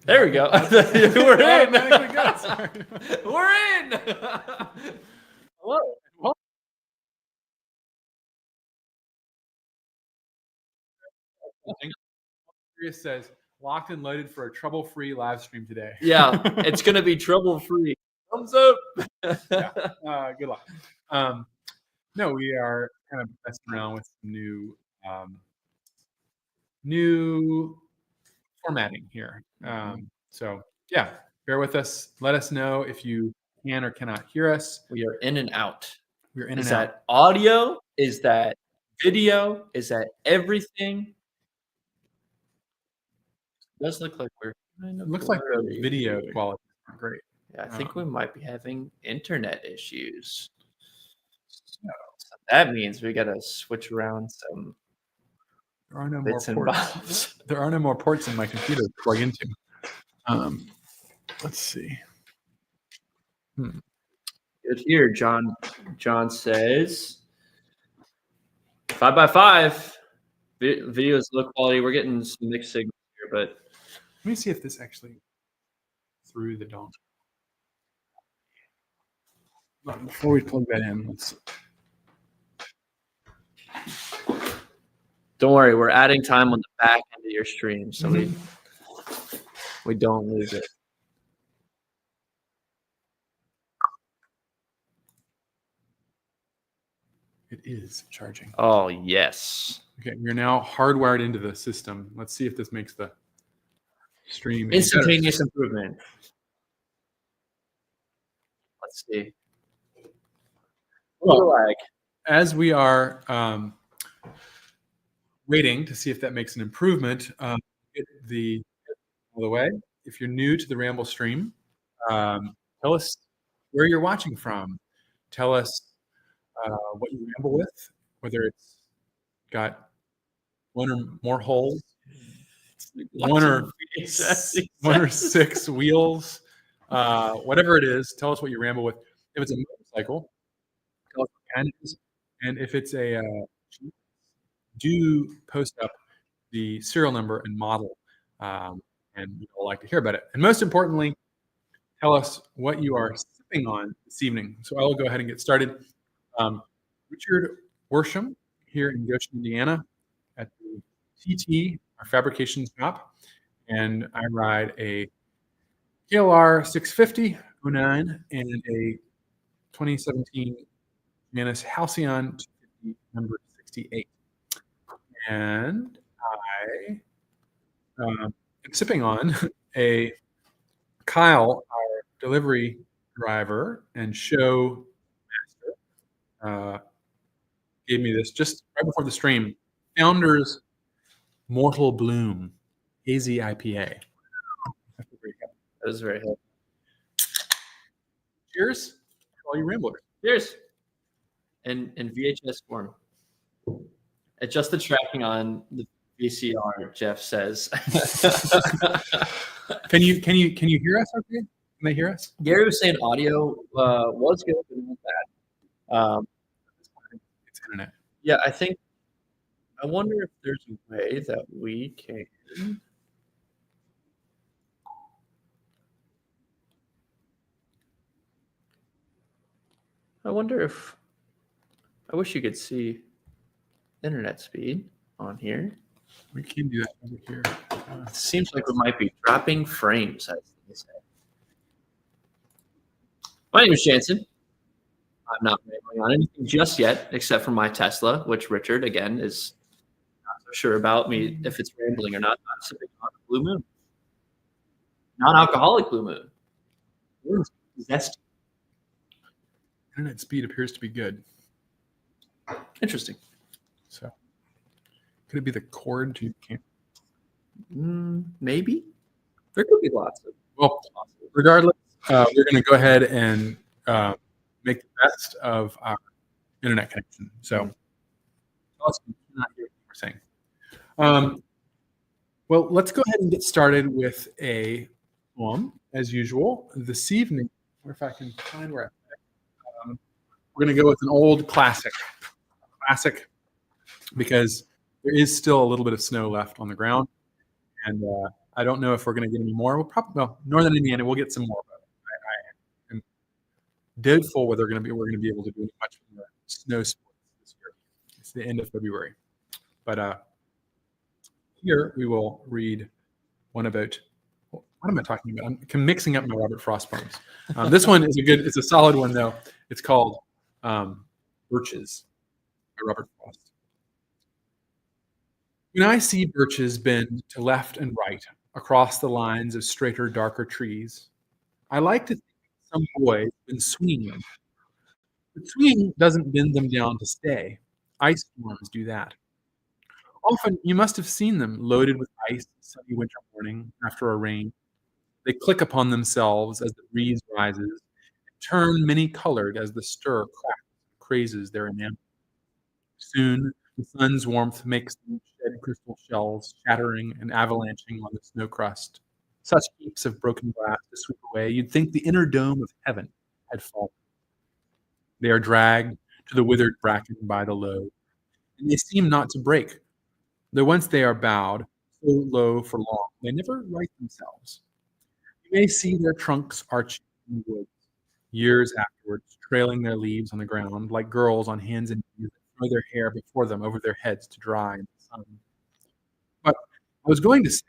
There we go. We're in. We're in. Hello. Chris says, locked and loaded for a trouble-free live stream today. Yeah, it's going to be trouble-free. Thumbs up. Good luck. No, we are kind of messing around with some new formatting here. So yeah, bear with us. Let us know if you can or cannot hear us. We are in and out. We're in Is and out. that audio? Is that video? Is that everything? It does look like we're kind of It looks like the blurry video here. quality is not great. Yeah, I think we might be having internet issues. So that means we got to switch around some there are no bits more and ports. bobs. There are no more ports in my computer to plug into. Let's see. Good here, John. John says 5x5. Video is low quality. We're getting some mixed signals here, but Let me see if this actually through the dongle. Before we plug that in, let's. don't worry, we're adding time on the back end of your stream, so we don't lose it. It is charging. Oh, yes. Okay, we're now hardwired into the system. Let's see if this makes the stream Instantaneous improvement. Let's see. Well, lag. as we are waiting to see if that makes an improvement, get the out of the way. If you're new to the Ramblestream, tell us where you're watching from. Tell us what you ramble with, whether it's got one or more holes, one or six wheels, whatever it is. Tell us what you ramble with. If it's a motorcycle, tell us what kind it is, and if it's a do post up the serial number and model, and we'd all like to hear about it. And most importantly, tell us what you are sipping on this evening. So I will go ahead and get started. Richard Worsham here in Goshen, Indiana, at the TT, our fabrication shop, and I ride a KLR 650 09 and a 2017 Janus Halcyon 250 number 68. And I am sipping on a Kyle, our delivery driver and show master, gave me this just right before the stream. Founders Mortal Bloom Hazy IPA. That was very helpful. Cheers to all you ramblers. Cheers. In VHS form. Adjust the tracking on the VCR, Jeff says. Can you hear us okay? Can they hear us? Gary was saying audio was good, but not bad. It's internet. Yeah, I wonder if there's a way that we can. I wonder if. I wish you could see internet speed on here. We can do that over here. It seems like we might be dropping frames, as they say. My name is Jansen. I'm not rambling on anything just yet, except for my Tesla, which Richard, again, is not so sure about me if it's rambling or not. I'm sipping on a Blue Moon. Non-alcoholic Blue Moon. Zesty. Internet speed appears to be good. Interesting. So, could it be the cord to camera? Maybe. There could be lots of. Well, regardless, we're going to go ahead and make the best of our internet connection. So, tell us if you're not hearing what we're saying. Well, let's go ahead and get started with a poem, as usual. This evening, or if I can find where we're going to go with an old classic. Because there is still a little bit of snow left on the ground, and I don't know if we're going to get any more. We'll probably, Northern Indiana, we'll get some more. But I am doubtful whether we're going to be able to do much more snow sports this year. It's the end of February. But here we will read one about, what am I talking about? I'm mixing up my Robert Frost poems. This one is it's a solid one though. It's called Birches by Robert Frost. When I see birches bend to left and right across the lines of straighter, darker trees, I like to think some boy has been swinging them. But swinging doesn't bend them down to stay. Ice storms do that. Often you must have seen them loaded with ice a sunny winter morning after a rain. They click upon themselves as the breeze rises and turn many-colored as the stir cracks and crazes their enamel. Soon the sun's warmth makes them shed crystal shells, shattering and avalanching on the snow crust. Such heaps of broken glass to sweep away, you'd think the inner dome of heaven had fallen. They are dragged to the withered bracken by the load, and they seem not to break. Though once they are bowed, so low for long, they never right themselves. You may see their trunks arching in the woods, years afterwards, trailing their leaves on the ground like girls on hands and knees that throw their hair before them over their heads to dry in the sun. But I was going to say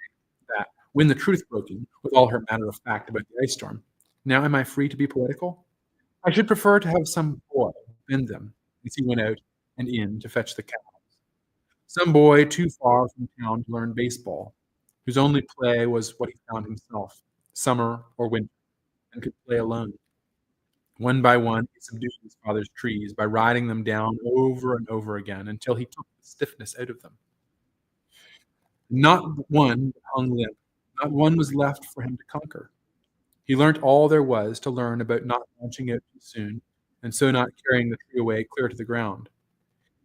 that when the truth broke in, with all her matter of fact about the ice storm, now am I free to be poetical? I should prefer to have some boy bend them as he went out and in to fetch the cows. Some boy too far from town to learn baseball, whose only play was what he found himself, summer or winter, and could play alone. One by one, he subdued his father's trees by riding them down over and over again until he took the stiffness out of them. Not one hung limp, not one was left for him to conquer. He learnt all there was to learn about not launching out too soon, and so not carrying the tree away clear to the ground.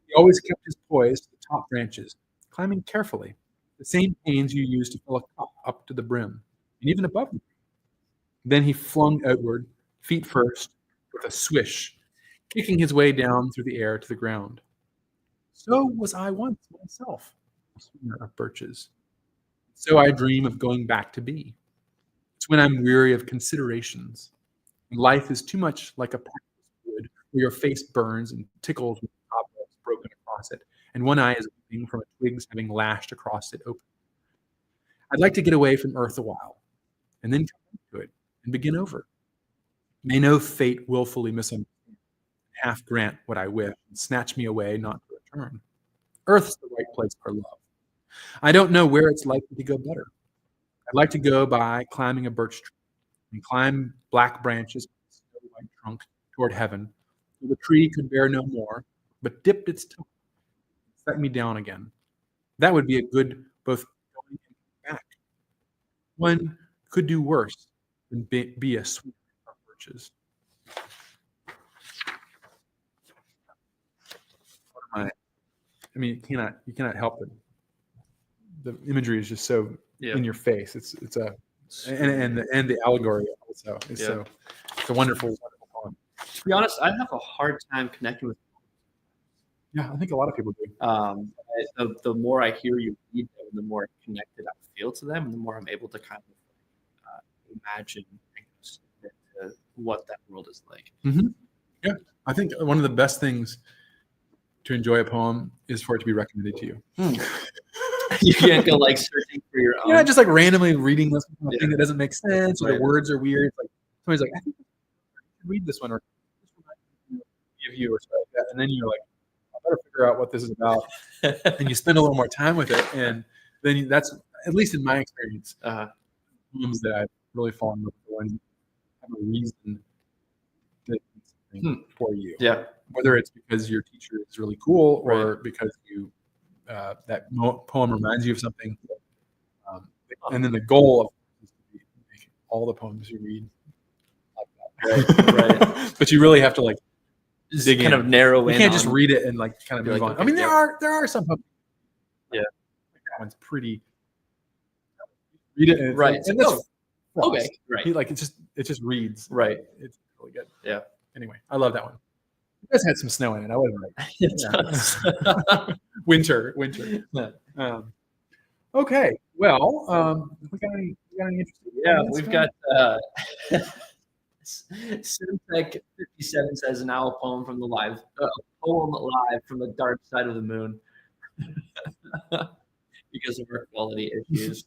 He always kept his poise to the top branches, climbing carefully, the same pains you use to fill a cup up to the brim, and even above them. Then he flung outward, feet first, with a swish, kicking his way down through the air to the ground. So was I once myself, a swinger of birches. So I dream of going back to be. It's when I'm weary of considerations, and life is too much like a patch of wood where your face burns and tickles with the cobwebs broken across it, and one eye is weeping from a twig's having lashed across it open. I'd like to get away from earth a while, and then come back to it and begin over. May no fate willfully misunderstand, half grant what I wish, and snatch me away not to return. Earth's the right place for love. I don't know where it's likely to go better. I'd like to go by climbing a birch tree and climb black branches with a snow-white trunk toward heaven, till the tree could bear no more, but dipped its toe and set me down again. That would be a good both going and back. One could do worse than be a sweeper of birches. I mean, you cannot help it. The imagery is just so in your face. It's and the allegory also is so. It's a wonderful poem. To be honest, I have a hard time connecting with. Yeah, I think a lot of people do. The more I hear you read them, the more connected I feel to them, and the more I'm able to kind of imagine what that world is like. Mm-hmm. Yeah, I think one of the best things to enjoy a poem is for it to be recommended to you. You can't go like searching for your own. You're not just like randomly reading this thing that doesn't make sense, or the words are weird. It's like somebody's like, I think I should read this one, or this one might give you, or something like that. And then you're like, I better figure out what this is about. And you spend a little more time with it. And then that's, at least in my experience, poems that I've really fallen in love with, the ones that have a reason to do something for you. Yeah. Whether it's because your teacher is really cool, or because you that poem reminds you of something, and then the goal of is to make all the poems you read like that. Right. But you really have to like just dig kind in. Of narrow in. You can't just read it and like kind of move on. Okay, I mean, there are some poems. Yeah, like that one's pretty. Read it and right. And that's okay. Right. Like it just reads. Right. It's really good. Yeah. Anyway, I love that one. It does have some snow in it. I wasn't right. It does. Winter. Okay. Well, we got any interesting Yeah, comments, we've man? got Simtech 57 says now a poem from the poem live from the dark side of the moon because of our quality issues.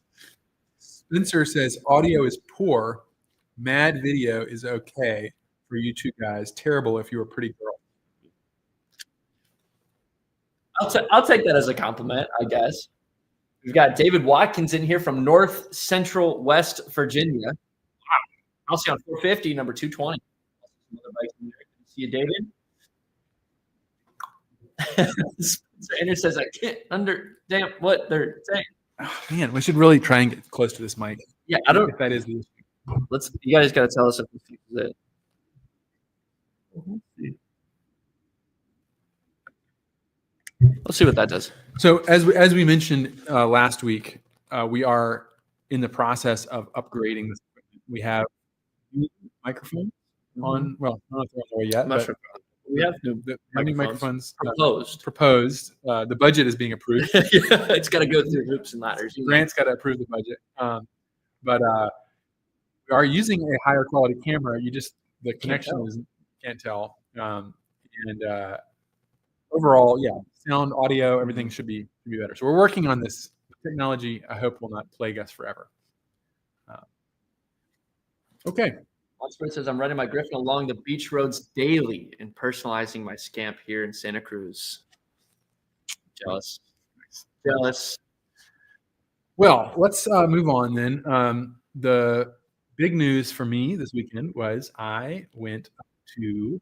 Spencer says audio is poor. Mad video is okay for you two guys. Terrible if you were a pretty girl. I'll take that as a compliment, I guess. We've got David Watkins in here from North Central West Virginia. Wow. I'll on 450, number 220. See you, David. Spencer Anders says, I can't understand what they're saying. Oh, man, we should really try and get close to this mic. Yeah, I don't. If that is the issue. You guys got to tell us if this is it. Let's see what that does. So as we mentioned last week, we are in the process of upgrading this equipment. We have new microphones on. Well, I don't know if they're on the way yet, but we have new microphones proposed. The budget is being approved. Yeah, it's got to go through hoops and ladders. Grant's got to approve the budget. But we are using a higher quality camera. The connection can't tell. And overall, yeah, sound, audio, everything should be better. So we're working on this technology. I hope will not plague us forever. Okay. Oxford says, I'm riding my Griffin along the beach roads daily and personalizing my scamp here in Santa Cruz. Jealous. Well, let's move on then. The big news for me this weekend was I went to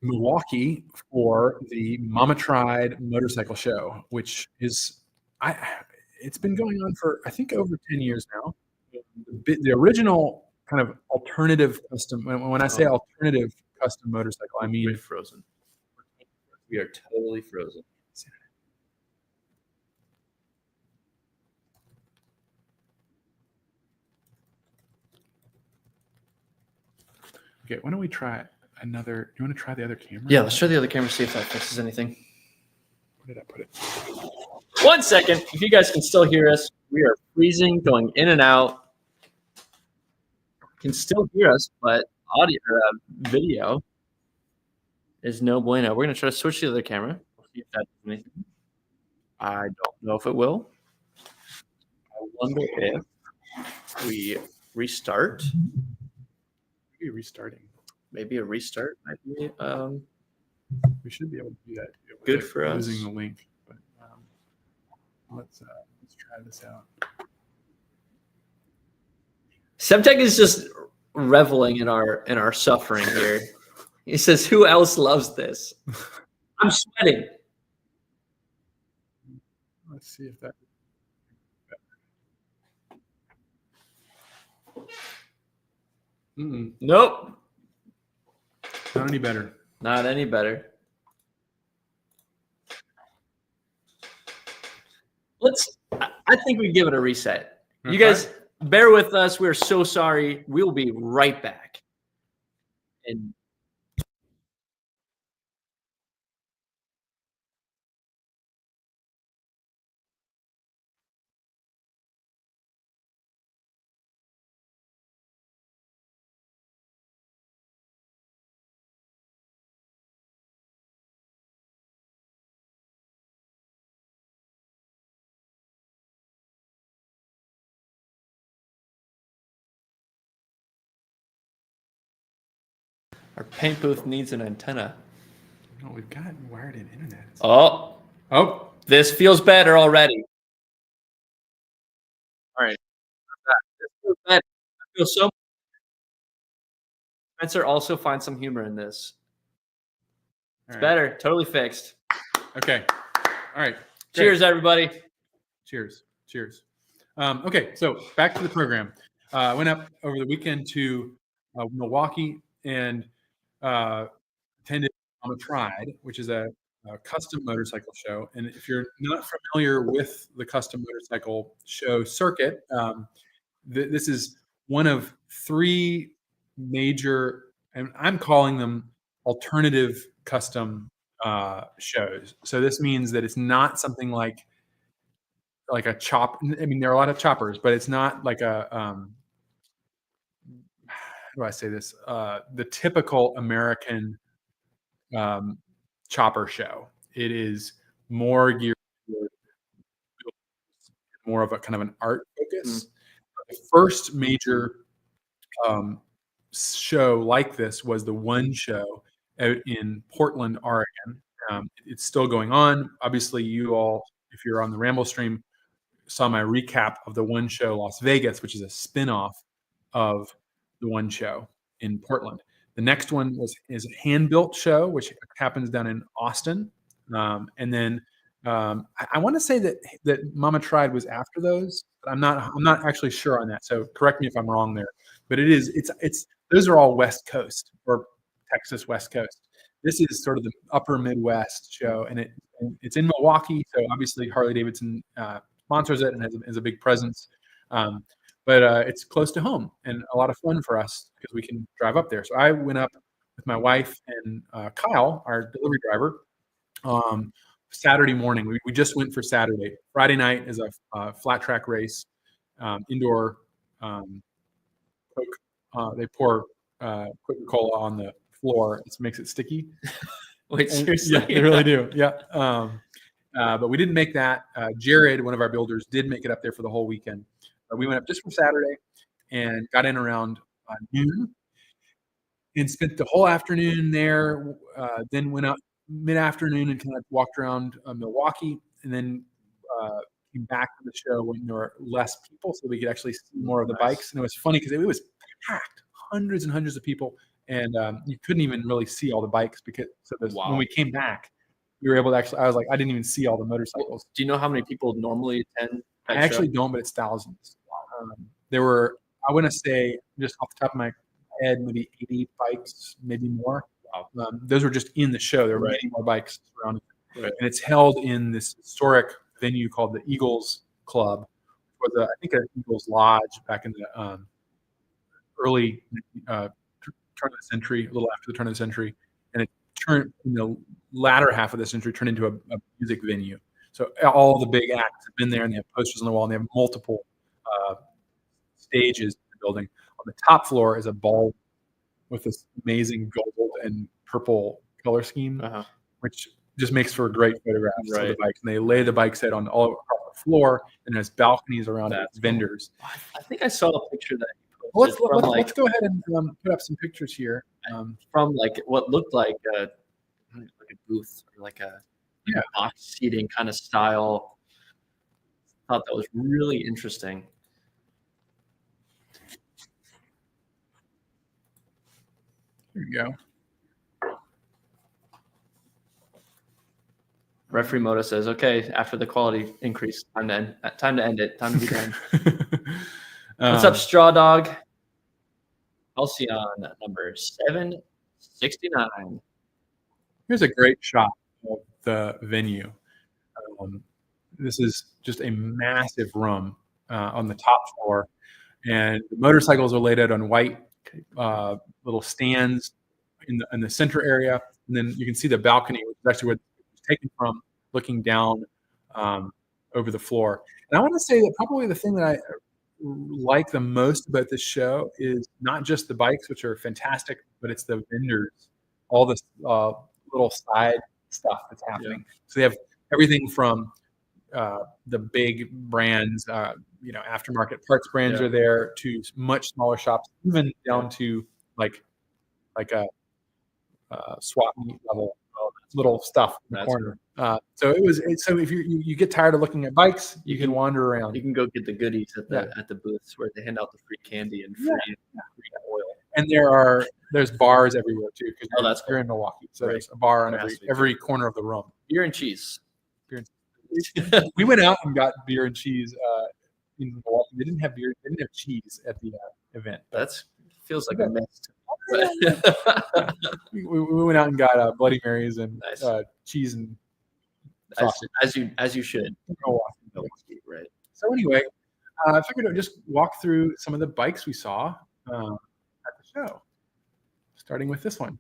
Milwaukee for the Mama Tried motorcycle show, which is it's been going on for I think over 10 years now. The original kind of alternative custom. When I say alternative custom motorcycle, I mean we're frozen. We are totally frozen. Okay, why don't we try another? Do you want to try the other camera? Yeah, let's try the other camera, see if that fixes anything. Where did I put it? 1 second. If you guys can still hear us, we are freezing, going in and out. Can still hear us, but audio or video is no bueno. We're going to try to switch to the other camera. We'll see if that does anything. I don't know if it will. I wonder if we restart. Maybe restarting. Maybe a restart might be. We should be able to do that. Good for us. Using the link, but let's try this out. Semtech is just reveling in our suffering here. He says, "Who else loves this?" I'm sweating. Let's see if that. Nope. Not any better. Not any better. I think we give it a reset. Okay. You guys bear with us. We're so sorry. We'll be right back. And our paint booth needs an antenna. No, we've got wired in internet. Oh, this feels better already. All right. This feels better. I feel so. Spencer also finds some humor in this. It's better. Totally fixed. Okay. All right. Cheers, everybody. Cheers. Okay, so back to the program. I went up over the weekend to Milwaukee and attended Mama Tried, which is a custom motorcycle show. And if you're not familiar with the custom motorcycle show circuit, this is one of three major, and I'm calling them alternative custom shows. So this means that it's not something like like a chop. I mean, there are a lot of choppers, but it's not like a how do I say this? The typical American chopper show. It is more geared toward more of a kind of an art focus. The first major show like this was the one show out in Portland, Oregon. It's still going on. Obviously, you all, if you're on the Ramblestream, saw my recap of the one show Las Vegas, which is a spin-off of the one show in Portland. The next one is a hand-built show, which happens down in Austin. And then I want to say that Mama Tried was after those, but I'm not actually sure on that. So correct me if I'm wrong there. But it's those are all West Coast or Texas West Coast. This is sort of the upper Midwest show, and it's in Milwaukee. So obviously Harley Davidson sponsors it and has a big presence. But it's close to home and a lot of fun for us because we can drive up there. So I went up with my wife and Kyle, our delivery driver, Saturday morning. We just went for Saturday. Friday night is a flat track race, indoor. Coke. They pour Coca-Cola on the floor. It makes it sticky. Wait, seriously? Yeah, they really do. Yeah. But we didn't make that. Jared, one of our builders, did make it up there for the whole weekend. We went up just for Saturday and got in around noon and spent the whole afternoon there. Then went up mid-afternoon and kind of walked around Milwaukee, and then came back to the show when there were less people, so we could actually see more of the bikes. And it was funny because it was packed, hundreds and hundreds of people, and you couldn't even really see all the bikes because when we came back, we were able to actually. I was like, I didn't even see all the motorcycles. Do you know how many people normally attend? I actually don't, but it's thousands. There were, I want to say, just off the top of my head, maybe 80 bikes, maybe more. Those were just in the show. There were many more bikes surrounding it. And it's held in this historic venue called the Eagles Club, which was, I think, an Eagles Lodge back in the early turn of the century, a little after the turn of the century. And it turned, in the latter half of the century, turned into a music venue. So all the big acts have been there, and they have posters on the wall, and they have multiple stages in the building. On the top floor is a ball with this amazing gold and purple color scheme, which just makes for great photographs of the bikes. And they lay the bikes out on all across the floor, and there's balconies around it, vendors. I think I saw a picture that let's go ahead and put up some pictures here from like what looked like a booth or like a box seating kind of style. I thought that was really interesting. There you go. Referee Moto says, "Okay, after the quality increase, time to end it. Time to be done." What's up, Straw Dog? Halcyon number 769. Here's a great shot of the venue. This is just a massive room on the top floor, and the motorcycles are laid out on white little stands in the center area, and then you can see the balcony, which is actually where it was taken from, looking down over the floor. And I want to say that probably the thing that I like the most about this show is not just the bikes, which are fantastic, but it's the vendors, all this little side stuff that's happening. So they have everything from the big brands, aftermarket parts brands are there, to much smaller shops, even down to like a swap meet level little stuff in the corner. So if you get tired of looking at bikes, you can wander around. You can go get the goodies at the booths where they hand out the free candy and free oil. And there's bars everywhere too, because you're in Milwaukee, so there's a bar on every corner of the room. Beer and cheese. We went out and got beer and cheese in Milwaukee. They didn't have beer. They didn't have cheese at the event. That feels like a mess. We went out and got Bloody Marys and cheese and sausage. As you should. Right. So anyway, I figured I'd just walk through some of the bikes we saw at the show, starting with this one.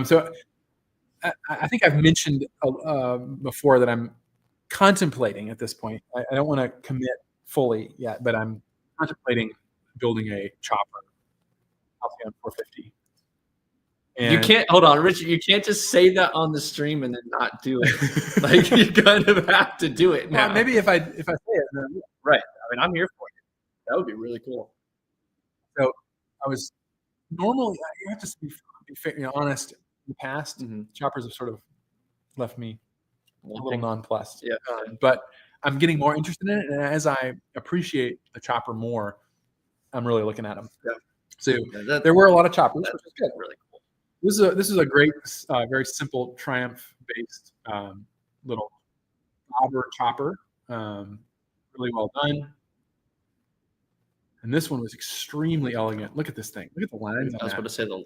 So I think I've mentioned before that I'm contemplating at this point. I don't want to commit fully yet, but I'm contemplating building a chopper Alcyon 450. You And can't hold on, Richard. You can't just say that on the stream and then not do it. Like you kind of have to do it now. well, maybe if I say it, then, Right. I mean, I'm here for it. That would be really cool. so I was normally you have to be honest. In the past, choppers have sort of left me a little nonplussed. Yeah. But I'm getting more interested in it, and as I appreciate the chopper more, I'm really looking at them. Yeah. So there were a lot of choppers, which is good. Really cool. This is a great, very simple Triumph-based little bobber chopper. Really well done. And this one was extremely elegant. Look at this thing. Look at the lines. I was about to say the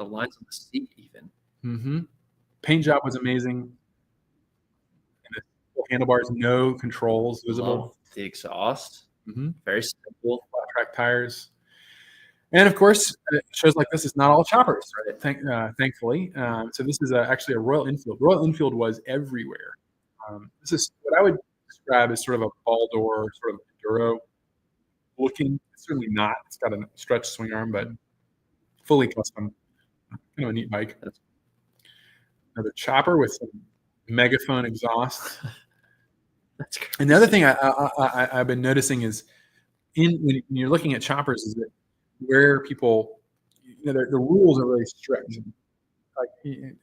lines on the seat even. Paint job was amazing. And the handlebars, no controls visible. Love the exhaust. Very simple. Flat track tires. And of course, shows like this is not all choppers, right? Thankfully. So this is actually a Royal Enfield. Royal Enfield was everywhere. This is what I would describe as sort of a ball door, sort of enduro looking. It's certainly not. It's got a stretch swing arm, but fully custom. Kind of a neat bike. Another chopper with some megaphone exhaust. That's crazy. And the other thing I've been noticing is when you're looking at choppers is that where people, the rules are really strict, like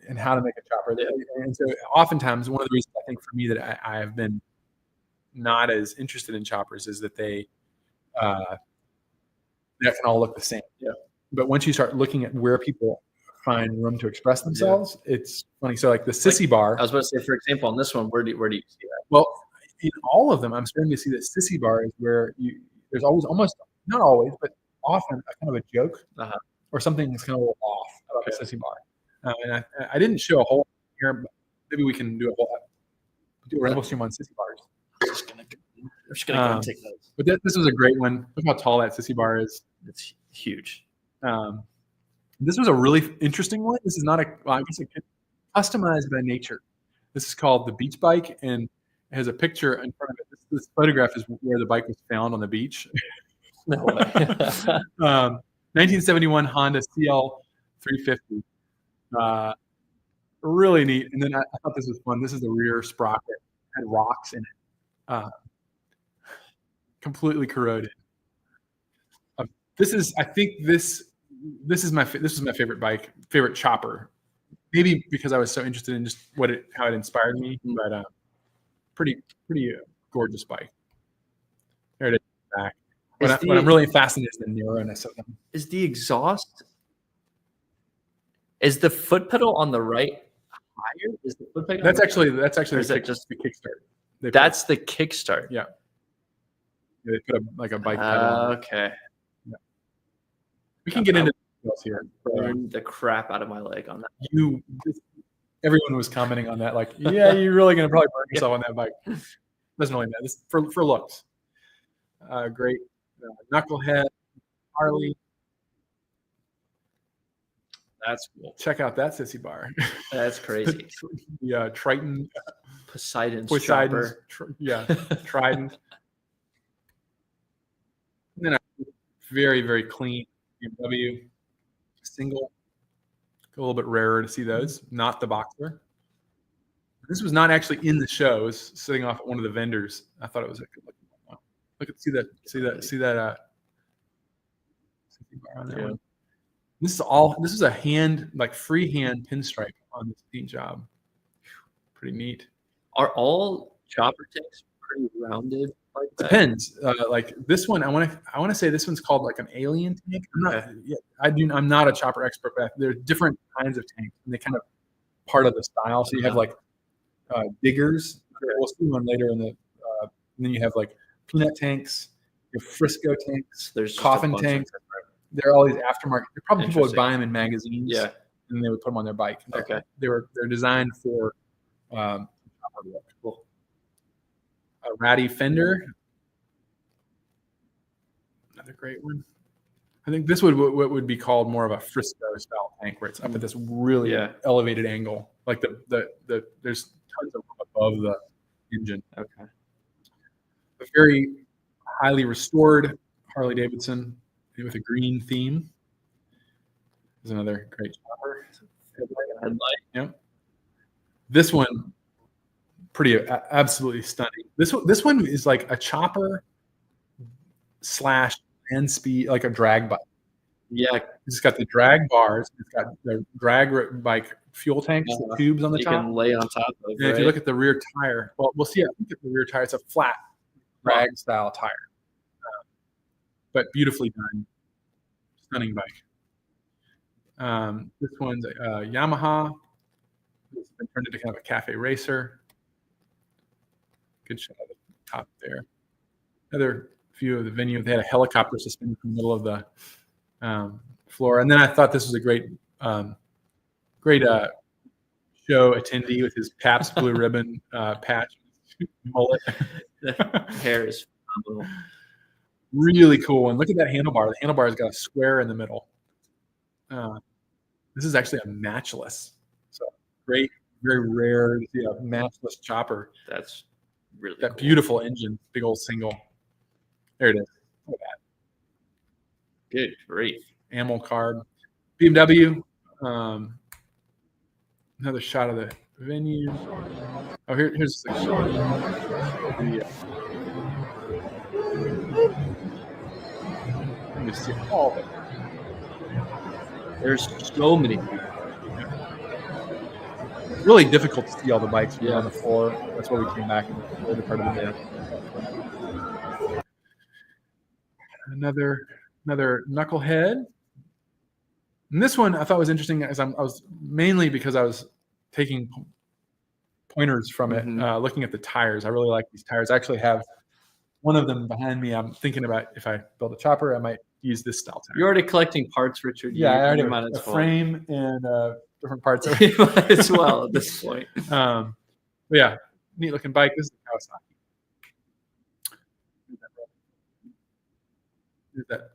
and how to make a chopper. And so oftentimes one of the reasons I think for me that I have been not as interested in choppers is that they that can all look the same. Yeah. But once you start looking at where people find room to express themselves, it's funny. So like the sissy bar. I was about to say, for example, on this one, where do you see that? Well, in all of them, I'm starting to see that sissy bar is where there's always, almost not always, but often a kind of a joke or something that's kind of a little off about the sissy bar. And I didn't show a whole here, but maybe we can do a Ramblestream on sissy bars. I'm just gonna go and take those. But this was a great one. Look how tall that sissy bar is. It's huge. This was a really interesting one. This is not I guess customized by nature. This is called the beach bike, and it has a picture in front of it. This photograph is where the bike was found on the beach. No way. 1971 Honda CL 350. Really neat. And then I thought this was fun. This is the rear sprocket. Had rocks in it. Completely corroded. I think this is my favorite bike, favorite chopper. Maybe because I was so interested in just how it inspired me, but pretty gorgeous bike. There it is back. What I'm really fascinated is the narrowness of them. Is the exhaust? Is the foot pedal on the right higher? Is the foot pedal? That's actually is that just the kickstart. That's the kickstart. Yeah. They put a bike pedal. Okay. Yeah. We can get into details here. Burn the crap out of my leg on that. Everyone was commenting on that, like, yeah, you're really gonna probably burn yourself on that bike. Doesn't really matter. This for looks. Great knucklehead, Harley. That's cool. Check out that sissy bar. That's crazy. Yeah, Triton. Poseidon's Trident. And then a very, very clean BMW single. A little bit rarer to see those, not the Boxer. This was not actually in the show. It was sitting off at one of the vendors. I thought it was a good looking one. Look at see that bar on that one. This is a freehand pinstripe on this paint job. Pretty neat. Are all chopper tanks pretty rounded like that? Depends. Like this one, I want to say this one's called like an alien tank. I'm not a chopper expert, but there's different kinds of tanks, and they kind of part of the style. So you have like diggers. We'll see one later in the. And then you have like peanut tanks, you have Frisco tanks, there's coffin tanks. They're all these aftermarket. Probably people would buy them in magazines. Yeah, and they would put them on their bike. Okay, they're designed for. Cool. A ratty fender, another great one. I think this what would be called more of a Frisco style tank, where it's up at this really elevated angle. Like there's tons of above the engine. Okay. A very highly restored Harley Davidson with a green theme. There's another great chopper. Headlight. Yep. This one, pretty absolutely stunning. This one is like a chopper / land speed, like a drag bike. Yeah. It's got the drag bars. It's got the drag bike fuel tanks, the tubes on the top. You can lay on top of. And if you look at the rear tire, well, we'll see. I think at the rear tire, it's a flat drag style tire, but beautifully done, stunning bike. This one's a Yamaha. It's been turned into kind of a cafe racer. Good shot of the top there. Another view of the venue. They had a helicopter suspended in the middle of the floor. And then I thought this was a great show attendee with his Pabst Blue Ribbon patch, mullet. The hair is phenomenal. Really cool. And look at that handlebar. The handlebar's got a square in the middle. This is actually a matchless. So great, very rare to see a matchless chopper. That's really that cool. Beautiful engine, big old single. There it is. Look at that. Good grief. Amel card. BMW. Another shot of the venue. Oh, here's the let me see all of it. There's so many people. It's really difficult to see all the bikes on the floor. That's why we came back in the later part of the day. Another knucklehead. And this one I thought was interesting as I was mainly because I was taking pointers from it, looking at the tires. I really like these tires. I actually have one of them behind me. I'm thinking about if I build a chopper, I might use this style tire. You're already collecting parts, Richard. Yeah, I already have a frame and different parts of it. You might as well at this point. But yeah, neat looking bike. This is Kawasaki.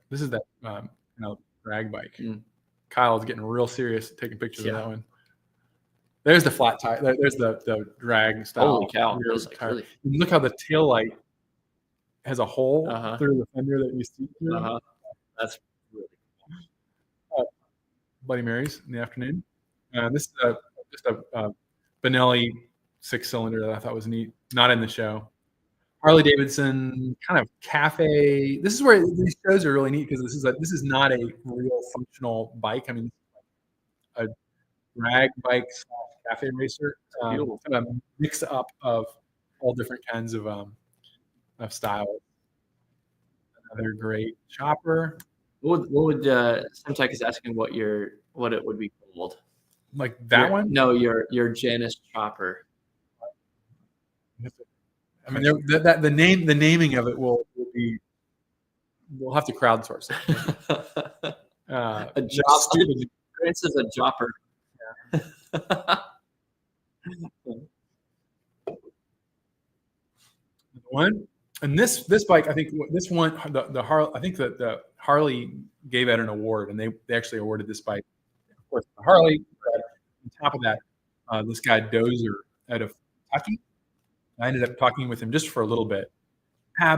This is that drag bike. Kyle's getting real serious taking pictures of that one. There's the flat tire. There's the drag style. Holy cow! Tire. Really... Look how the tail light has a hole through the fender that you see through. That's really cool. Bloody Marys in the afternoon. This is just a Benelli 6-cylinder that I thought was neat. Not in the show. Harley Davidson kind of cafe. This is where these shows are really neat because this is not a real functional bike. I mean, a drag bike / cafe racer. Kind of mix up of all different kinds of styles. Another great chopper. What would Semtech is asking what it would be called? Like that one? No, your Janus chopper. I mean, the naming of it will be. We'll have to crowdsource it. A jopper. Grants is a jopper. Yeah. One. And this bike, I think this one, the Harley, I think that the Harley gave out an award, and they actually awarded this bike. Of course, the Harley. On top of that, this guy Dozer out of Kentucky. I ended up talking with him just for a little bit.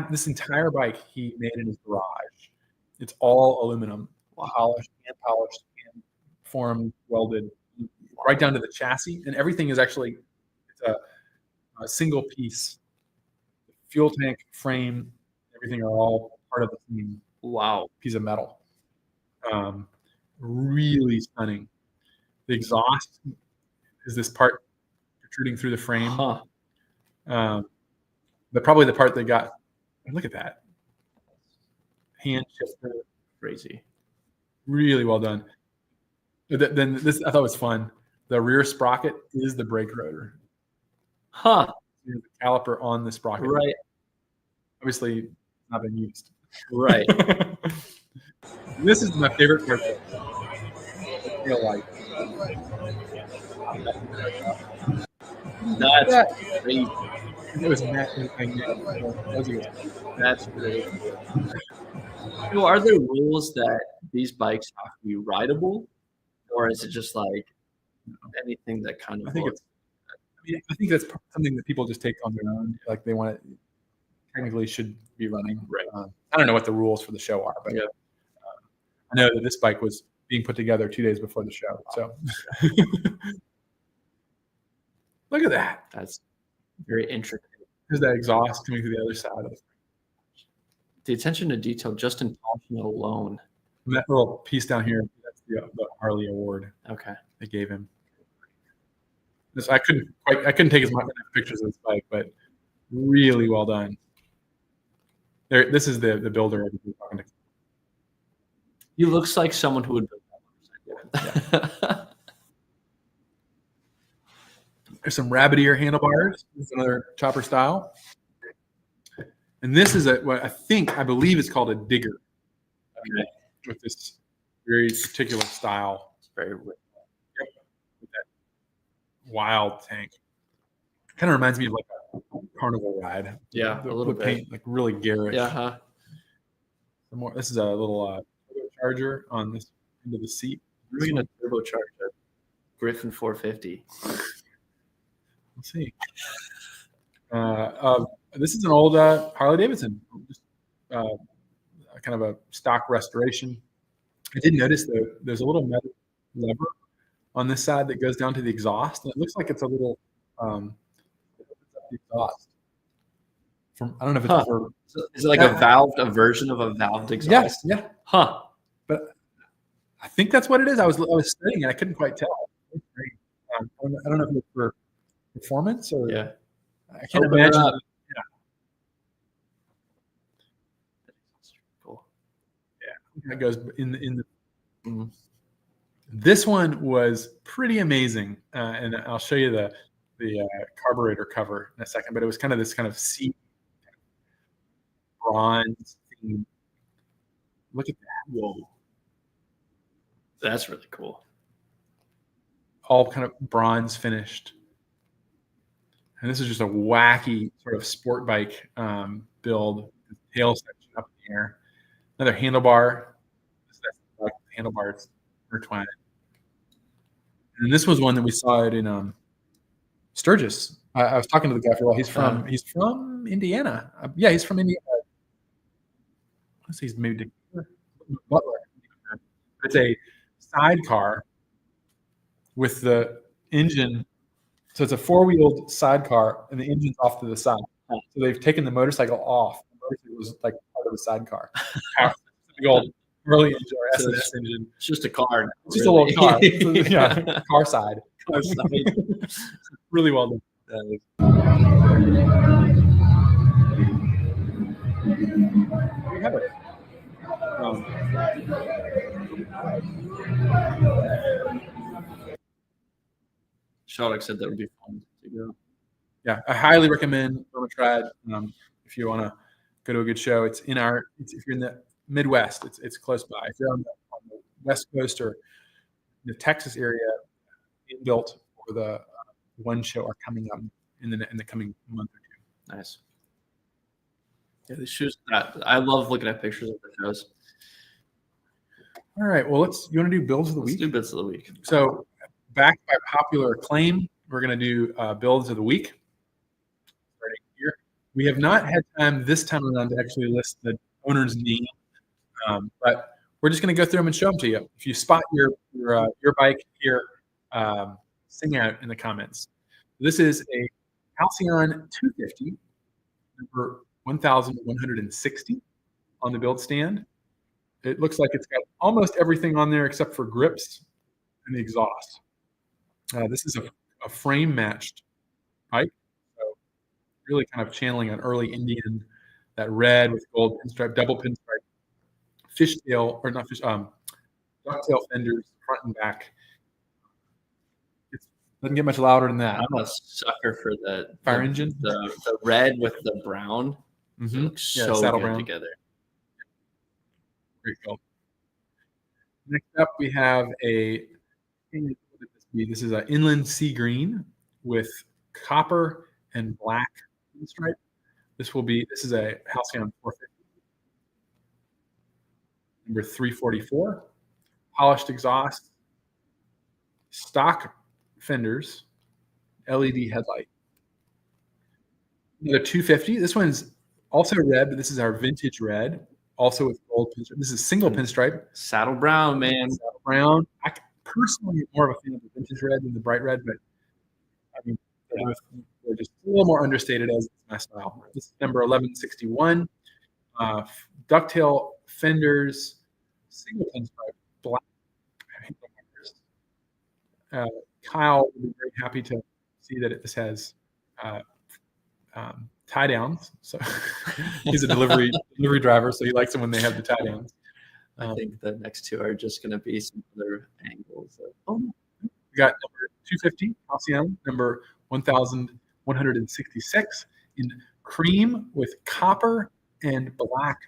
This entire bike he made in his garage. It's all aluminum, polished, hand formed, welded, right down to the chassis, and everything is actually a single piece. Fuel tank, frame, everything are all part of the same piece of metal. Really stunning. The exhaust is this part protruding through the frame. Probably the part that got. Look at that. Hand shifter. Crazy. Really well done. Then this I thought was fun. The rear sprocket is the brake rotor. The caliper on the sprocket. Right. Obviously not been used. Right. This is my favorite part. Tail light. That's crazy. It was That's great. So are there rules that these bikes have to be rideable, or is it just like anything that kind of? I think it's mean, I think that's something that people just take on their own. Like they want to technically should be running. Right. I don't know what the rules for the show are, but Yeah. I know that this bike was being put together 2 days before the show. So look at that. That's very intricate. There's that exhaust coming through the other side of it. The attention to detail just in polishing it alone. And that little piece down here, that's the Harley Award Okay. they gave him. I couldn't take as much pictures of this bike, but really well done. There, this is the builder. He looks like someone who would build that motorcycle. There's some rabbit ear handlebars. This is another chopper style. And this is what I believe is called a digger. Okay. With this very particular style. It's very rich. Yep. With that wild tank. Kind of reminds me of like a carnival ride. Yeah, a little bit. Paint, like really garish. Yeah. Huh? This is a little charger on this end of the seat. We're going to turbocharge a Griffin 450. Let's see. This is an old Harley Davidson, just kind of a stock restoration. I did notice there's a little metal lever on this side that goes down to the exhaust, and it looks like it's a little exhaust. I don't know if it's for. Is it like a version of a valved exhaust? Yeah. Huh. But I think that's what it is. I was studying and I couldn't quite tell. I don't know if it's for performance or I can't imagine. Yeah. Cool. Yeah, that goes in the. Mm-hmm. This one was pretty amazing, and I'll show you the carburetor cover in a second. But it was kind of this kind of sea bronze theme. Look at that! Whoa, that's really cool. All kind of bronze finished. And this is just a wacky sort of sport bike build. Tail section up in the air. Another handlebar. Like handlebars intertwined. And this was one that we saw it in Sturgis. I was talking to the guy for a while. He's from Indiana. Yeah, he's from Indiana. Let's see, he's maybe Butler. It's a sidecar with the engine. So it's a four-wheeled sidecar, and the engine's off to the side. So they've taken the motorcycle off. The motorcycle was like part of the sidecar. Big old early engine or S&S engine. It's just a car. It's just a little car. Yeah, car side. Really well done. We have it. Shalek said that would be fun to go. Yeah, I highly recommend Trad. If you want to go to a good show, if you're in the Midwest, it's close by. If you're on the West Coast or the Texas area, built for the one show are coming up in the coming month or two. Nice. Yeah, the shoes. I love looking at pictures of the shows. All right. Well, you want to do builds of the week? Let's do bits of the week. So, backed by popular acclaim, we're going to do builds of the week. Starting here, we have not had time this time around to actually list the owner's name, but we're just going to go through them and show them to you. If you spot your bike here, sing out in the comments. This is a Halcyon 250, number 1,160 on the build stand. It looks like it's got almost everything on there except for grips and the exhaust. This is a frame matched bike, so really kind of channeling an early Indian, that red with gold pinstripe, double pinstripe, fishtail or not fish, ducktail fenders front and back. It doesn't get much louder than that. I'm a sucker for the fire engine, the red with the brown. Mm-hmm. It looks so good brown together. Great build. Next up, we have this is an inland sea green with copper and black pinstripe. This is a Halcyon 450, number 344, polished exhaust, stock fenders, LED headlight. Another 250. This one's also red, but this is our vintage red, also with gold pinstripe. This is single pinstripe. Saddle brown, man. Saddle brown. I personally am more of a fan of the vintage red than the bright red, but I mean, they're just a little more understated as my style. This is number 1161. Ducktail fenders, single pinstripe, black. Kyle will be very happy to see that this has tie downs. So he's a delivery driver, so he likes them when they have the tie downs. I think the next two are just going to be some other angles. We got number 250 Halcyon, number 1166 in cream with copper and black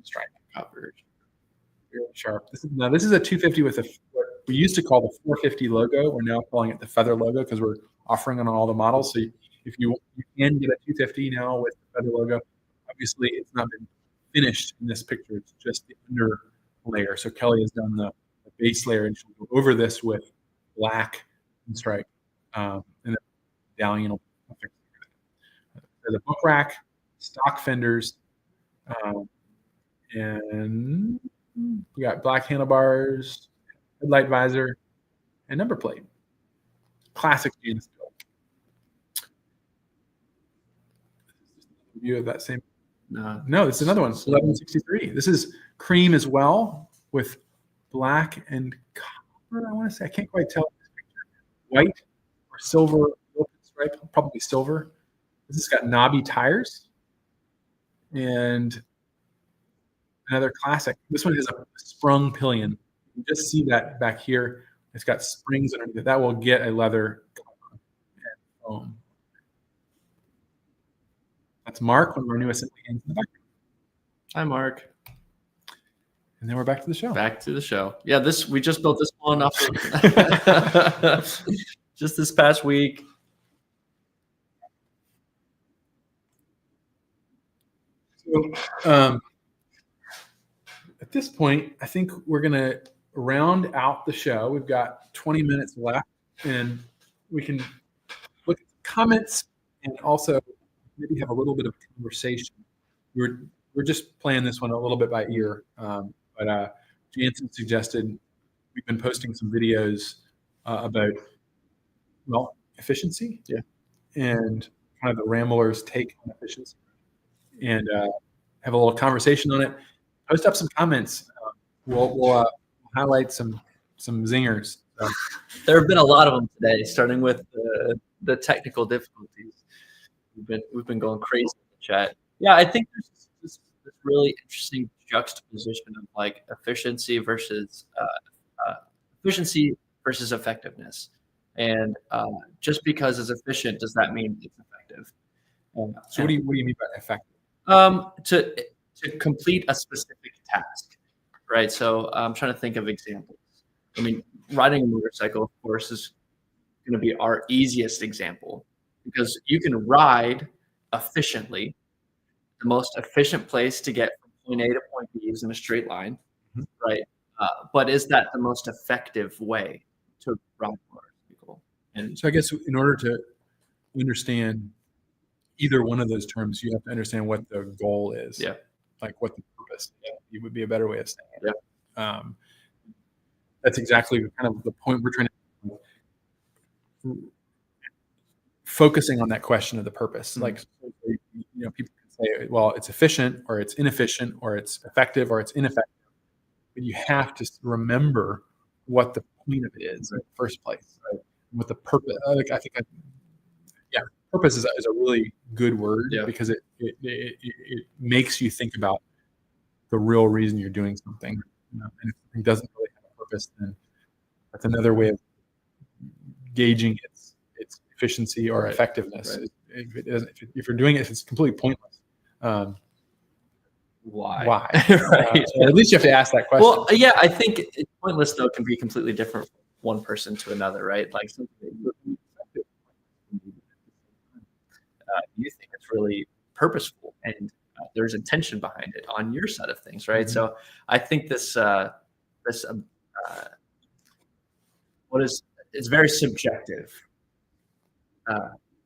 stripe. Copper. Very sharp. This is a 250 with what we used to call the 450 logo. We're now calling it the feather logo because we're offering it on all the models. So if you can get a 250 now with the feather logo, obviously it's not been finished in this picture. It's just the under layer. So Kelly has done the base layer, and she'll go over this with black and stripe, and then medallion will fix it. There's a book rack, stock fenders, and we got black handlebars, headlight visor, and number plate. Classic Janus build. View of that same. No, it's another one. 1163. This is cream as well with black and copper. I want to say I can't quite tell. White or silver stripe, probably silver. This has got knobby tires and another classic. This one has a sprung pillion. You can just see that back here. It's got springs underneath it. That will get a leather and foam. That's Mark, one of our new assembly hands in the back. Hi, Mark. And then we're back to the show. Back to the show. Yeah, we just built this one up just this past week. So, at this point, I think we're going to round out the show. We've got 20 minutes left, and we can look at comments and also maybe have a little bit of conversation. We're just playing this one a little bit by ear, but Jansen suggested we've been posting some videos about efficiency, and kind of the Ramblers' take on efficiency, and have a little conversation on it. Post up some comments. We'll highlight some zingers. There have been a lot of them today, starting with the technical difficulties. We've been going crazy in the chat. Yeah, I think there's this really interesting juxtaposition of like efficiency versus effectiveness. And just because it's efficient, does that mean it's effective? So what do you mean by effective? To complete a specific task, right? So I'm trying to think of examples. I mean, riding a motorcycle, of course, is going to be our easiest example because you can ride efficiently. The most efficient place to get from point A to point B is in a straight line, right? But is that the most effective way to ride a motorcycle? And so I guess in order to understand either one of those terms, you have to understand what the goal is. Yeah. Like what the purpose. It would be a better way of saying it. Yeah. That's exactly kind of the point we're trying to focusing on that question of the purpose. Mm-hmm. Like, people can say, well, it's efficient or it's inefficient or it's effective or it's ineffective. But you have to remember what the point of it is in the first place, right? What the purpose. Purpose is a really good word because it makes you think about the real reason you're doing something. And if something doesn't really have a purpose, then that's another way of gauging its efficiency or effectiveness. Right. If you're doing it, if it's completely pointless, why? Right. At least you have to ask that question. Well, yeah, I think pointless though can be completely different from one person to another, right? Like something that you think it's really purposeful and there's intention behind it on your side of things, right? Mm-hmm. So I think it's very subjective.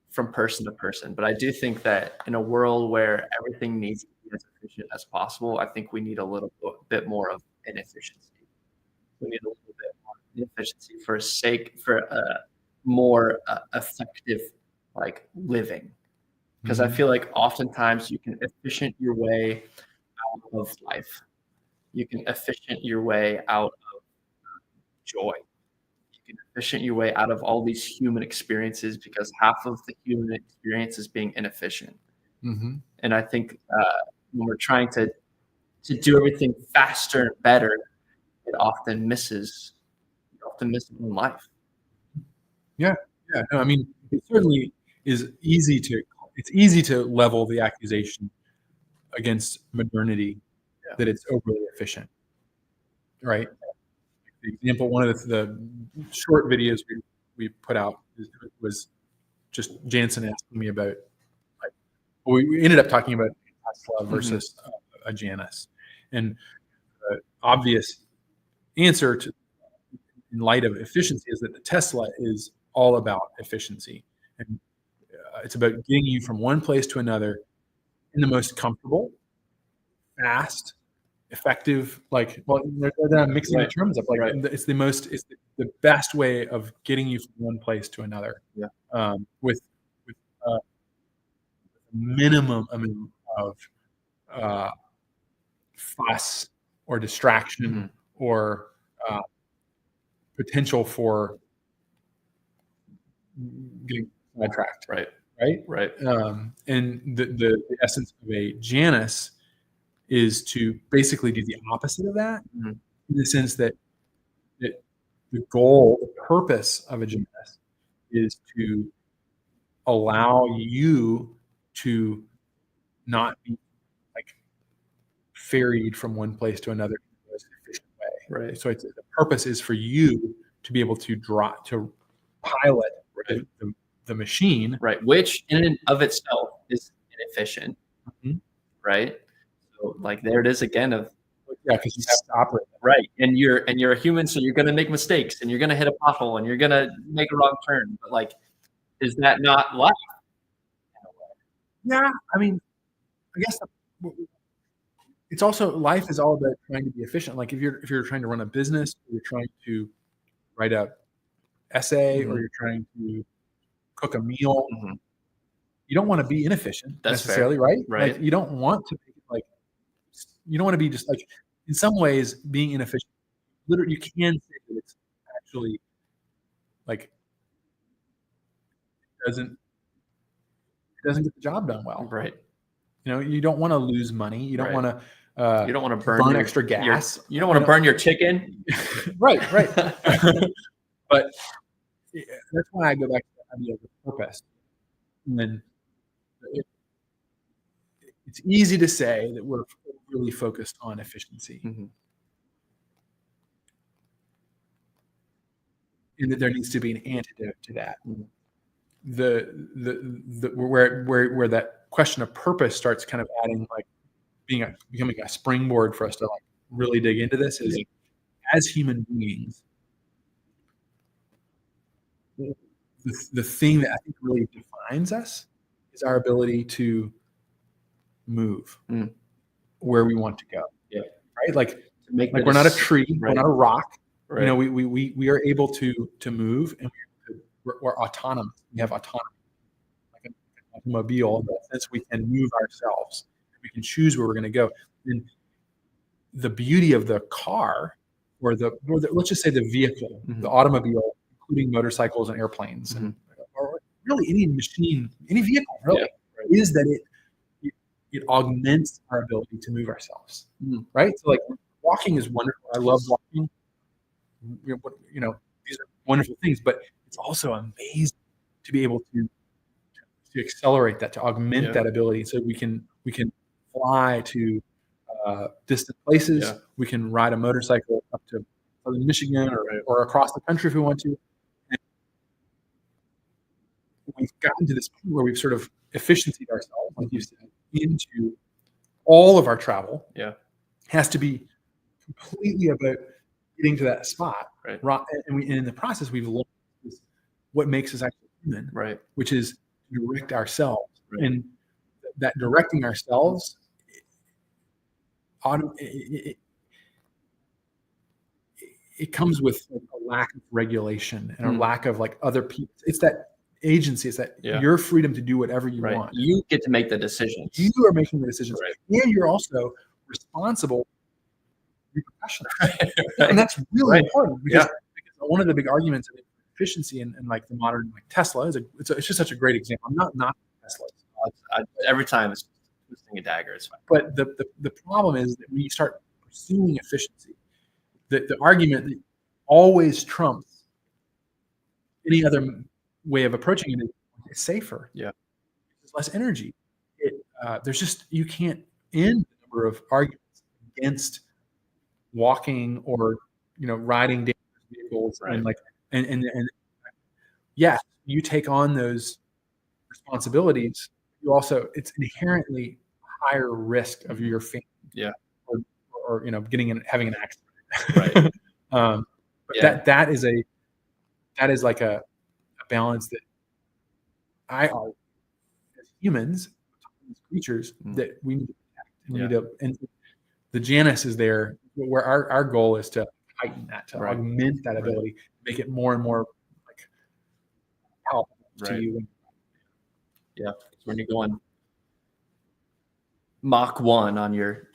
from person to person. But I do think that in a world where everything needs to be as efficient as possible, I think we need a little bit more of inefficiency. We need a little bit more inefficiency for a more effective like living. Because I feel like oftentimes you can efficient your way out of life. You can efficient your way out of joy. You can efficient your way out of all these human experiences because half of the human experience is being inefficient. Mm-hmm. And I think when we're trying to do everything faster and better, it often misses on life. Yeah. No, I mean, it certainly is easy to level the accusation against modernity that it's overly efficient, right? The example, one of the short videos we put out was just Jansen asking me about, like, we ended up talking about Tesla versus a Janus, and the obvious answer to, in light of efficiency, is that the Tesla is all about efficiency, and it's about getting you from one place to another in the most comfortable, fast, effective, like, well, they're mixing the terms up, like, it's the best way of getting you from one place to another, with a minimum amount of fuss or distraction or potential for getting sidetracked. Right. And the essence of a Janus is to basically do the opposite of that, in the sense that the goal, the purpose of a Janus is to allow you to not be like ferried from one place to another in the most efficient way. Right. So the purpose is for you to be able to pilot the machine, right? Which in and of itself is inefficient, right? So like there it is again of because you have to operate right, and you're a human, so you're gonna make mistakes and you're gonna hit a pothole and you're gonna make a wrong turn. But like, is that not life? Yeah, I mean, I guess it's also, life is all about trying to be efficient. Like if you're trying to run a business, or you're trying to write a essay, or you're trying to cook a meal, you don't want to be inefficient. That's necessarily fair. Right? Like you don't want to be like, you don't want to be just like, in some ways, being inefficient. Literally, you can say that it's actually like it doesn't get the job done well. Right. You know, you don't want to lose money. You don't want to. You don't want to burn extra gas. You don't want to burn your chicken. Right. But that's why I go back to the idea of the purpose. And then it's easy to say that we're really focused on efficiency, and that there needs to be an antidote to that. Where that question of purpose starts kind of adding, like, becoming a springboard for us to like really dig into this, is as human beings, the thing that I think really defines us is our ability to move where we want to go. Yeah. Right. Like we're not a tree, we're not a rock. Right. You know, we are able to move, and we're autonomous. We have autonomy, like an automobile, in the sense we can move ourselves. We can choose where we're going to go. And the beauty of the car, or let's just say the vehicle, the automobile, including motorcycles and airplanes, or really any machine, any vehicle, really, is that it augments our ability to move ourselves. Right. So like walking is wonderful. I love walking. You know, these are wonderful things, but it's also amazing to be able to accelerate that, to augment that ability, so we can fly to distant places. We can ride a motorcycle up to southern Michigan, or across the country if we want to. And we've gotten to this point where we've sort of efficiencyed ourselves, like you said, into all of our travel. Has to be completely about getting to that spot, right? And in the process, we've learned what makes us actually human, Right. which is direct ourselves. Right. And that directing ourselves, it comes with a lack of regulation and a lack of like other people. It's that agency. It's that your freedom to do whatever you want. You get to make the decisions. You are making the decisions. Right. And you're also responsible for repercussions. And that's really important because one of the big arguments of efficiency in like the modern like Tesla is it's just such a great example. I'm not Tesla. Every time it's twisting a dagger. It's fine. But the problem is that when you start pursuing efficiency, the argument that always trumps any other way of approaching it is it's safer. Yeah. There's less energy. There's just, you can't end the number of arguments against walking or, riding dangerous vehicles. Right. And like, and yes, you take on those responsibilities. You also, it's inherently higher risk of your family. Yeah. Or having an accident. Right. But that is like a balance that I argue as humans, as creatures, that we need to protect. And the Janus is there where our goal is to heighten that, to augment that ability, make it more and more like helpful to you. Yeah. When you're going Mach 1 on your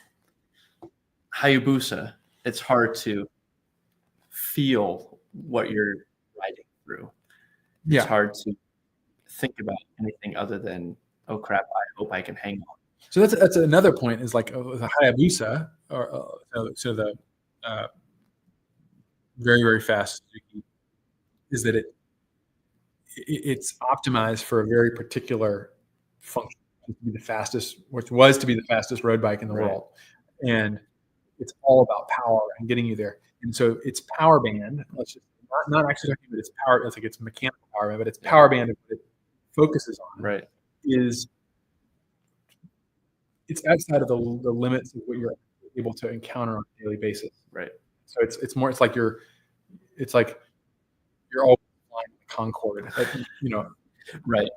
Hayabusa, it's hard to feel what you're riding through. It's hard to think about anything other than, oh crap, I hope I can hang on. So that's another point is like the Hayabusa, or so the very, very fast Suzuki, is that it's optimized for a very particular function, to be the fastest, which was to be the fastest road bike in the world. And it's all about power and getting you there. And so its power band, let's just not actually talking about its power, it's like its mechanical power band, but its power band that it focuses on is it's outside of the limits of what you're able to encounter on a daily basis. Right. So it's like you're all flying the Concorde, right.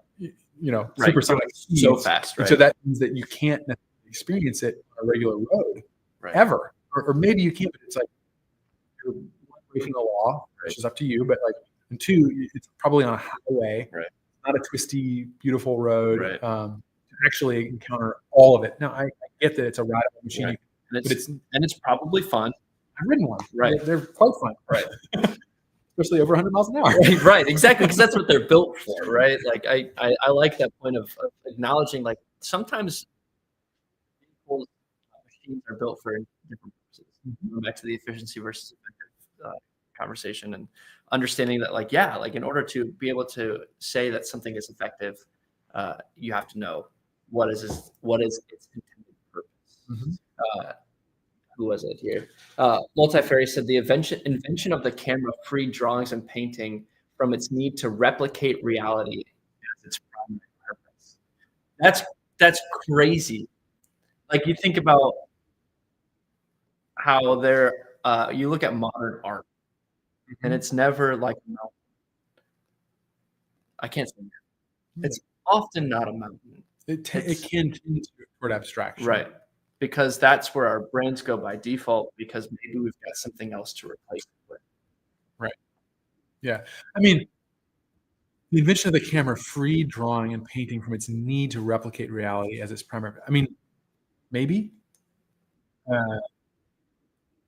Supersonic speeds, so fast, right? And so that means that you can't experience it on a regular road ever, or maybe you can, but it's like you're breaking the law, which is up to you. But like, and two, it's probably on a highway, not a twisty, beautiful road. To actually encounter all of it. Now, I get that it's a rideable machine, but it's probably fun. I've ridden one. They're quite fun. Especially over 100 miles an hour. Right, exactly, because that's what they're built for, right? Like I like that point of acknowledging, like, sometimes machines are built for different purposes. Going back to the efficiency versus effective conversation, and understanding that, like, in order to be able to say that something is effective, you have to know what is its intended purpose. Who was it here? Multifairy said the invention of the camera freed drawings and painting from its need to replicate reality as its primary purpose. That's crazy. Like, you think about how you look at modern art, and it's never like a mountain. I can't say that. It's often not a mountain. It can tend toward abstraction, right? Because that's where our brains go by default, because maybe we've got something else to replace it with. Right. Yeah. I mean, the invention of the camera freed drawing and painting from its need to replicate reality as its primary. I mean, maybe.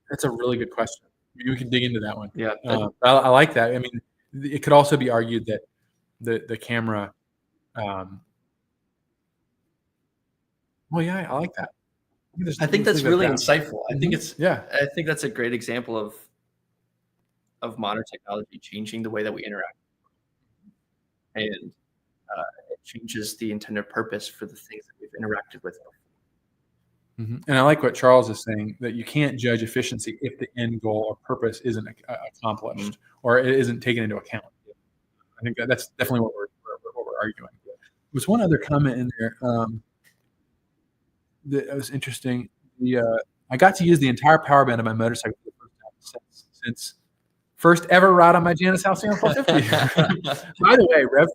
That's a really good question. Maybe we can dig into that one. Yeah. I like that. I mean, it could also be argued that the camera. Well, yeah, I like that. I think that's really insightful. I think I think that's a great example of modern technology changing the way that we interact, and it changes the intended purpose for the things that we've interacted with before. And I like what Charles is saying, that you can't judge efficiency if the end goal or purpose isn't accomplished or it isn't taken into account. I think that's definitely what we're arguing. There's one other comment in there. That was interesting. I got to use the entire power band of my motorcycle for the first time since First ever ride on my Janus Halcyon 450. By the way, Rev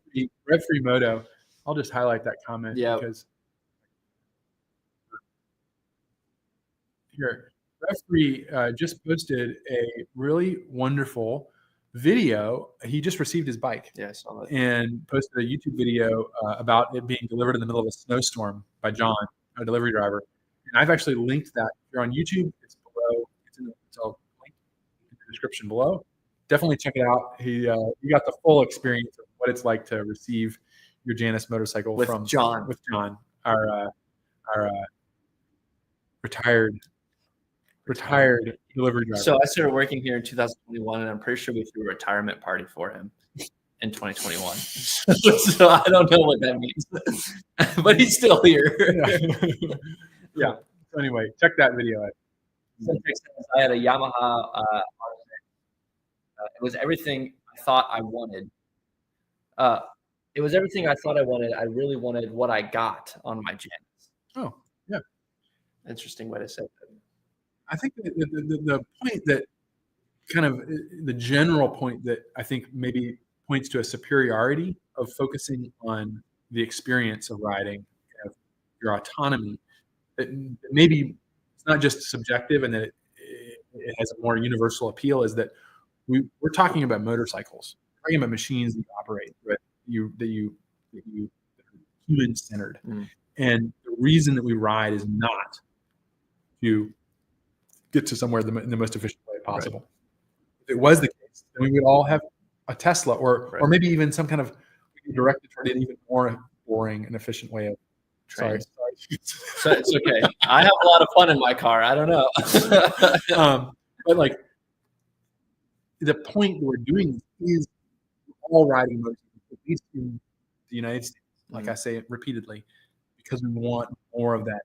Free Moto. I'll just highlight that comment because here, Rev Free just posted a really wonderful video. He just received his bike. Yeah, I saw that. And posted a YouTube video about it being delivered in the middle of a snowstorm by John, a delivery driver. And I've actually linked that. If you're on YouTube, it's below. It's a link in the description below. Definitely check it out. You got the full experience of what it's like to receive your Janus motorcycle with from John, our retired delivery driver. So I started working here in 2021, and I'm pretty sure we threw a retirement party for him in 2021. So I don't know what that means, but he's still here. Yeah. So anyway, check that video out. I had a Yamaha it was everything I thought I wanted. It was everything I thought I wanted. I really wanted what I got on my Janus. Oh, yeah. Interesting way to say that. I think the point that kind of the general point that I think maybe points to a superiority of focusing on the experience of riding, of your autonomy, that maybe it's not just subjective and that it has a more universal appeal, is that we're talking about motorcycles, we're talking about machines that you operate, right? that are human centered. And the reason that we ride is not to get to somewhere in the most efficient way possible. Right. If it was the case, then we would all have a Tesla or maybe even some kind of directed toward an even more boring and efficient way of Sorry. So it's okay. I have a lot of fun in my car. I don't know. But like the point that we're doing is all riding motorcycles, at least in the United States, like I say it repeatedly, because we want more of that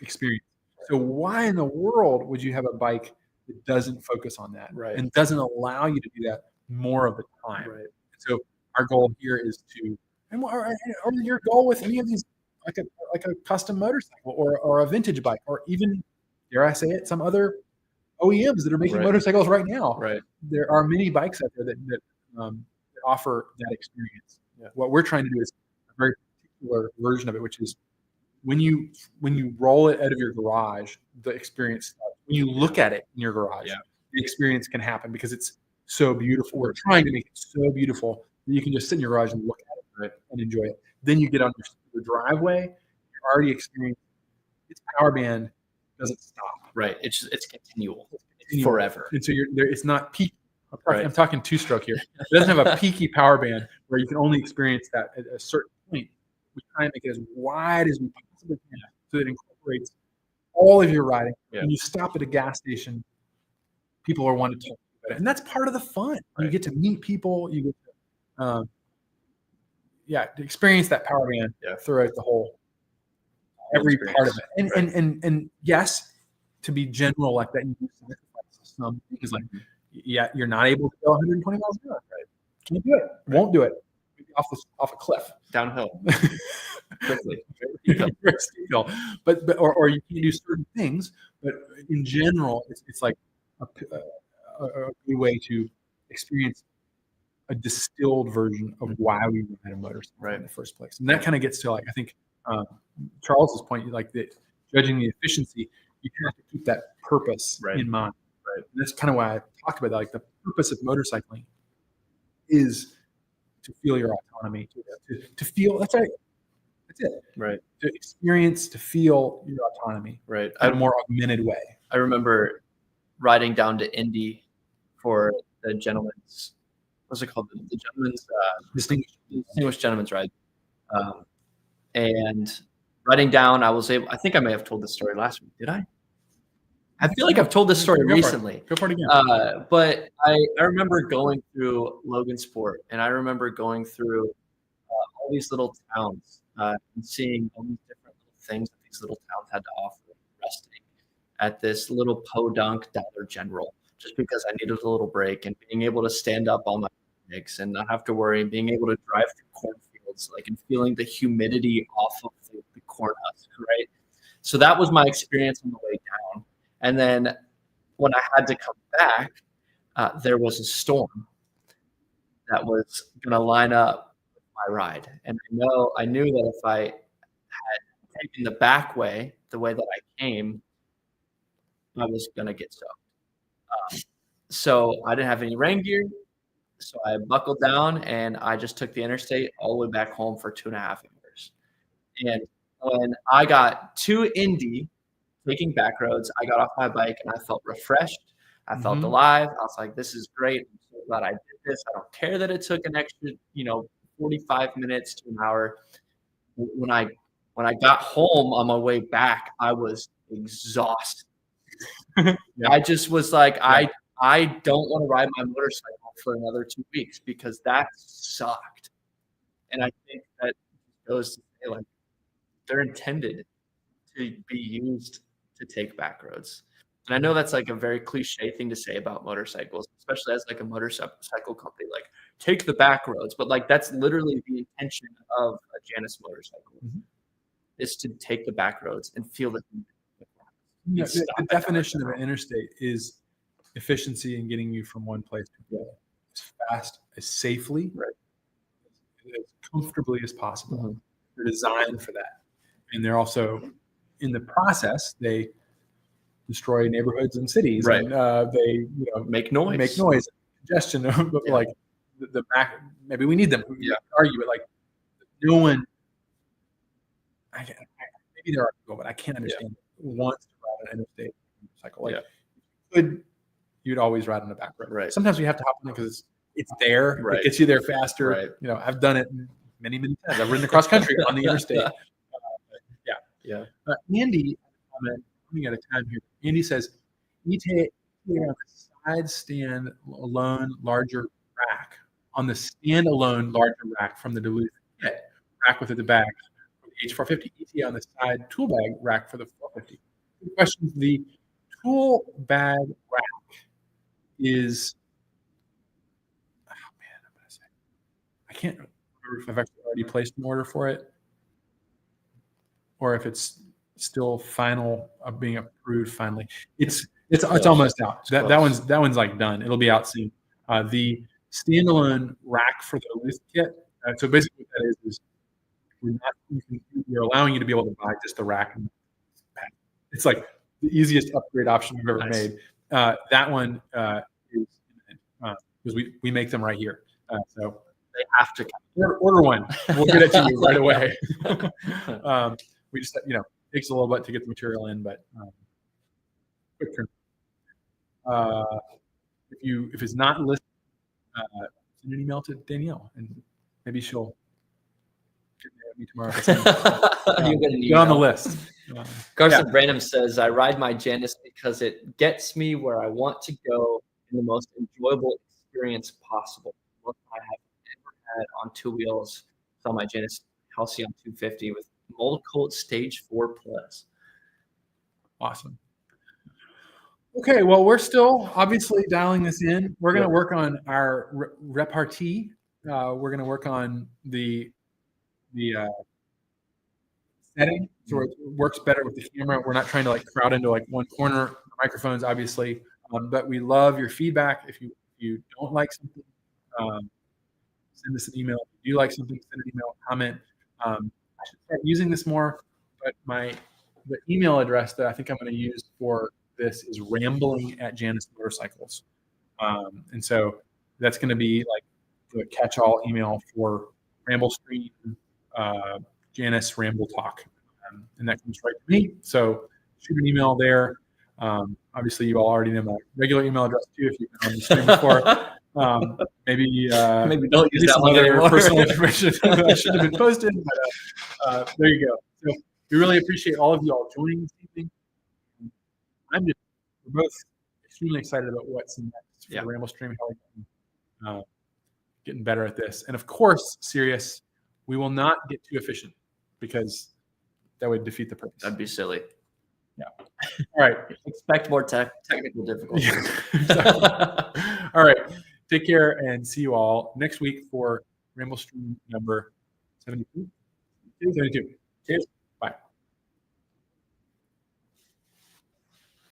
experience. So why in the world would you have a bike that doesn't focus on that and doesn't allow you to do that more of the time? Right. So our goal here is to, or your goal with any of these, like a custom motorcycle or a vintage bike, or even, dare I say it, some other OEMs that are making motorcycles right now. Right. There are many bikes out there that offer that experience. Yeah. What we're trying to do is a very particular version of it, which is when you roll it out of your garage, the experience starts. When you look at it in your garage, the experience can happen because it's so beautiful. We're trying to make it so beautiful that you can just sit in your garage and look at it and enjoy it. Then you get on your driveway, you're already experienced. Its power band doesn't stop. Right. It's continual. It's forever. And so it's not peak. I'm talking two-stroke here. It doesn't have a peaky power band where you can only experience that at a certain point. We try and make it as wide as we possibly can so that it incorporates all of your riding. Yeah. When you stop at a gas station, people are wanting to talk about it. And that's part of the fun. Right. You get to meet people. You get to, to experience that power band throughout the whole, every part of it. And yes, to be general like that, you do some things like, you're not able to go 120 miles an hour. Right? Can't do it. Won't do it. Off a cliff. Downhill. Quickly. But or you can do certain things, but in general, it's like a good way to experience a distilled version of why we ride a motorcycle in the first place. And that kind of gets to, like, I think Charles's point, like that judging the efficiency, you have to keep that purpose in mind. Right. And that's kind of why I talked about that. Like the purpose of motorcycling is to feel your autonomy, to feel that's it. Right. To experience, to feel your autonomy. Right. In a more augmented way. I remember riding down to Indy for the gentleman's, what's it called? The gentleman's distinguished gentleman's ride. And riding down, I think I may have told this story last week. Did I? I feel like I've told this story recently. Go for it again. But I remember going through Logansport, and I remember going through all these little towns and seeing all these different little things that these little towns had to offer. Resting at this little podunk Dollar General, just because I needed a little break, and being able to stand up on my legs and not have to worry, and being able to drive through cornfields, like, and feeling the humidity off of the corn husk, right? So that was my experience on the way down. And then when I had to come back, there was a storm that was going to line up with my ride. And I knew that if I had taken the back way, the way that I came, I was going to get soaked. So I didn't have any rain gear. So I buckled down and I just took the interstate all the way back home for 2.5 hours. And when I got to Indy, taking back roads, I got off my bike and I felt refreshed. I felt alive. I was like, this is great. I'm so glad I did this. I don't care that it took an extra, 45 minutes to an hour. When I got home on my way back, I was exhausted. I just was like, I don't want to ride my motorcycle for another 2 weeks because that sucked. And I think that goes to say, like, they're intended to be used to take back roads. And I know that's like a very cliche thing to say about motorcycles, especially as like a motorcycle company, like take the back roads. But like that's literally the intention of a Janus motorcycle is to take the back roads and feel the the definition of an interstate is efficiency in getting you from one place to another as fast, as safely, as comfortably as possible. They're designed for that. And they're also, in the process, they destroy neighborhoods and cities, and they make noise, congestion. But like the back, maybe we need them. We argue it, like no one. Maybe there are people, but I can't understand wants to ride an interstate motorcycle. Like you'd always ride on a back road. Right. Sometimes we have to hop on it because it's there. It gets you there faster. Right. I've done it many times. I've ridden across country on the interstate. Andy, I'm running out of time here. Andy says, ETA on the side stand alone larger rack, on the standalone larger rack from the Duluth kit, rack with it the bag, H450, ETA on the side tool bag rack for the 450. The question: the tool bag rack is, I'm gonna say, I can't remember if I've actually already placed an order for it, or if it's still final of being approved finally. It's almost out. That one's like done. It'll be out soon. The standalone rack for the Duluth kit. So basically what that is we're allowing you to be able to buy just the rack. It's like the easiest upgrade option we've ever made. That one is because we make them right here. So they have to order one. We'll get it to you right away. We just takes a little bit to get the material in, but quick turn. If it's not listed, send an email to Danielle, and maybe she'll get me tomorrow. Get on the list. Carson Branham says, I ride my Janus because it gets me where I want to go in the most enjoyable experience possible. What I have ever had on two wheels. Saw my Janus Halcyon 250 with mold coat stage 4+. Awesome. Okay, well, we're still obviously dialing this in. We're going to work on our repartee. We're going to work on the setting so it works better with the camera. We're not trying to like crowd into like one corner. Microphones, obviously, but we love your feedback. If you don't like something, send us an email. If you like something, send an email, comment. I should start using this more, but the email address that I think I'm going to use for this is rambling@Janus Motorcycles. And so that's going to be like the catch-all email for Ramblestream, Janus Ramble Talk. And that comes right to me. So shoot an email there. Obviously, you all already know my regular email address too if you've been on the stream before. Maybe don't use that some one other anymore. personal information that should have been posted. But there you go. So we really appreciate all of you all joining this evening. We're both extremely excited about what's next for the Ramblestream, how we're getting better at this. And of course, serious, we will not get too efficient because that would defeat the purpose. That'd be silly. Yeah. All right. Expect more technical difficulties. Exactly. All right. Take care and see you all next week for Ramblestream number 72. Cheers.